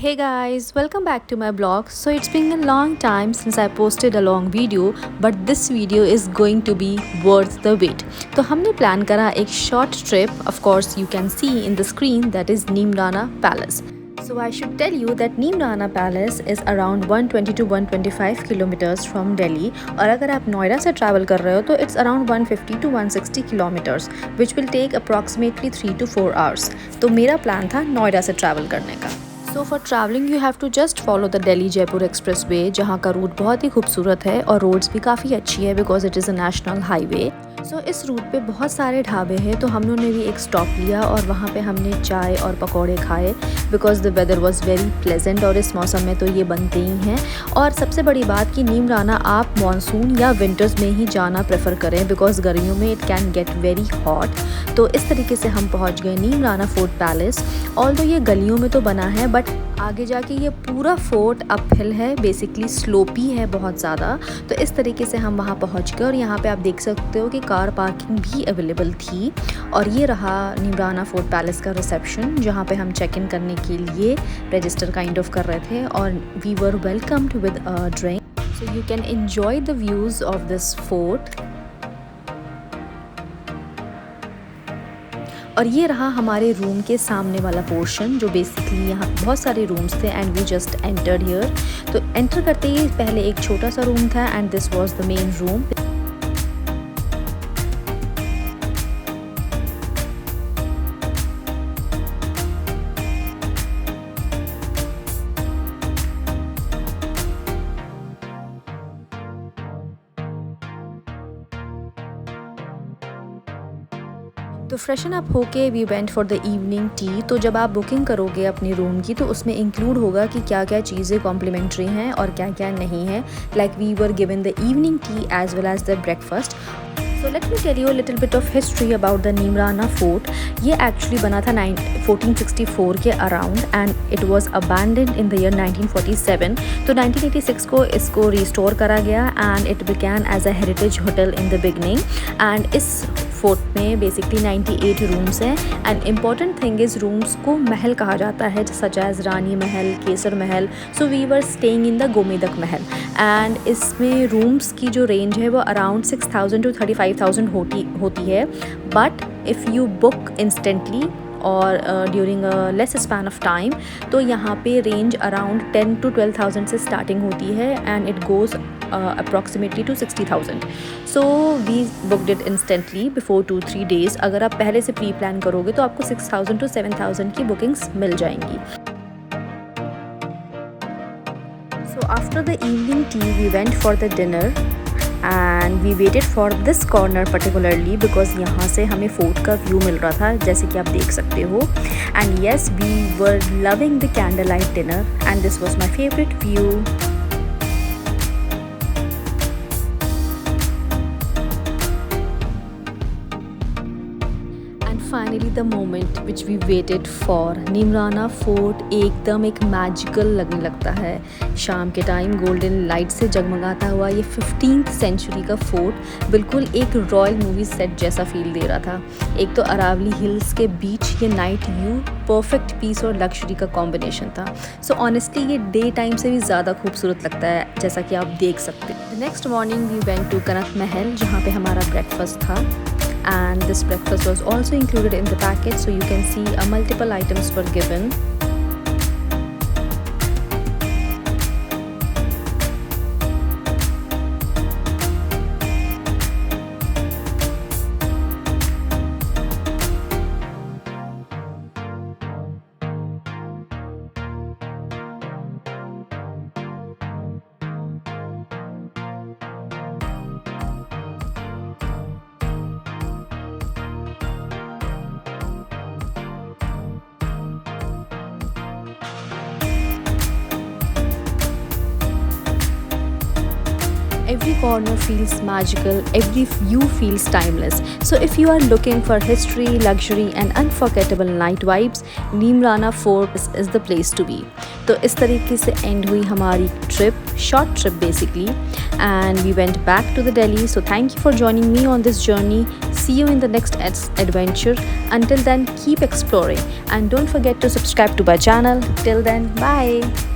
Hey guys, welcome back to my blog. So it's been a long time since I posted a long video, but this video is going to be worth the wait. तो हमने plan करा एक short trip. Of course, you can see in the screen that is Neemrana Palace. So I should tell you that Neemrana Palace is around 120 to 125 kilometers from Delhi. और अगर आप नोएडा से travel कर रहे हो तो it's around 150 to 160 kilometers, which will take approximately 3 to 4 hours. तो मेरा plan था नोएडा से travel करने का. So for traveling you have to just follow the Delhi Jaipur Expressway, जहाँ का रूट बहुत ही खूबसूरत है और रोड्स भी काफ़ी अच्छी है because it is a national highway. So इस रूट पे बहुत सारे ढाबे हैं, तो हम लोगों ने भी एक स्टॉप लिया और वहाँ पे हमने चाय और पकौड़े खाए because the weather was very pleasant और इस मौसम में तो ये बनते ही हैं. और सबसे बड़ी बात कि नीमराना आप मानसून या विंटर्स में ही जाना प्रेफर करें बिकॉज गर्मियों में it can get very hot. तो इस तरीके से हम पहुँच गए नीमराना फोर्ट पैलेस. ऑल्दो ये गलियों में तो बना है बट आगे जाके ये पूरा फोर्ट अपहिल है, बेसिकली स्लोपी है बहुत ज़्यादा. तो इस तरीके से हम वहाँ पहुँच गए और यहाँ पे आप देख सकते हो कि कार पार्किंग भी अवेलेबल थी. और ये रहा नीमराना फोर्ट पैलेस का रिसेप्शन जहाँ पे हम चेक इन करने के लिए रजिस्टर काइंड ऑफ कर रहे थे और we were welcomed with a drink. So you can enjoy the views of this fort. और ये रहा हमारे रूम के सामने वाला पोर्शन जो बेसिकली यहाँ बहुत सारे रूम्स थे and we just entered here. तो एंटर करते ही पहले एक छोटा सा रूम था and this was the main room. तो फ्रेशन अप होके we went for the evening tea. तो जब आप बुकिंग करोगे अपने रूम की तो उसमें इंक्लूड होगा कि क्या क्या चीज़ें कॉम्प्लीमेंट्री हैं और क्या क्या नहीं है. Like we were given the evening tea as well as the breakfast. So let me tell you a little bit of history about the Neemrana Fort. ये actually बना था 1464 के around and it was abandoned in the year 1947. तो 1986 को इसको restore करा गया and it began as a heritage hotel in the beginning. And इस फोर्ट में बेसिकली 98 रूम्स हैं and important thing is rooms को महल कहा जाता है such as Rani Mahal, Kesar Mahal. So we were staying in the Gomedak Mahal and इसमें रूम्स की जो रेंज है वो अराउंड 6,000 टू 35,000 होती है. But if you book instantly और during a less span of time तो यहाँ पे रेंज अराउंड 10 to 12,000 से स्टार्टिंग होती है and it goes approximately to 60,000. So we booked it instantly before 2-3 days. अगर आप पहले से प्री प्लान करोगे तो आपको 6,000 to 7,000 की बुकिंग्स मिल जाएंगी. So after the evening tea we went for the dinner and we waited for this corner particularly because यहाँ से हमें फोर्ट का व्यू मिल रहा था जैसे कि आप देख सकते हो. and yes we were loving the candlelight dinner and this was my favorite view. Finally the moment which we waited for. Neemrana fort एकदम एक मैजिकल लगने लगता है शाम के टाइम. गोल्डन लाइट से जगमगाता हुआ ये 15th सेंचुरी का फोर्ट बिल्कुल एक रॉयल मूवी सेट जैसा फील दे रहा था. एक तो अरावली हिल्स के बीच ये नाइट व्यू परफेक्ट पीस और लग्जरी का कॉम्बिनेशन था. सो ऑनेस्टली ये डे टाइम से भी ज़्यादा खूबसूरत लगता है जैसा कि आप देख सकते हैं. The next morning we went to Kanak Mahal जहाँ पे हमारा ब्रेकफास्ट था. And this breakfast was also included in the package, so you can see multiple items were given. every corner feels magical, every view feels timeless. So if you are looking for history, luxury and unforgettable night vibes, Neemrana fort is the place to be. तो इस तरीके से and हुई हमारी trip, short trip basically, and we went back to the Delhi. So thank you for joining me on this journey. See you in the next adventure. Until then, keep exploring and don't forget to subscribe to my channel. Till then, bye.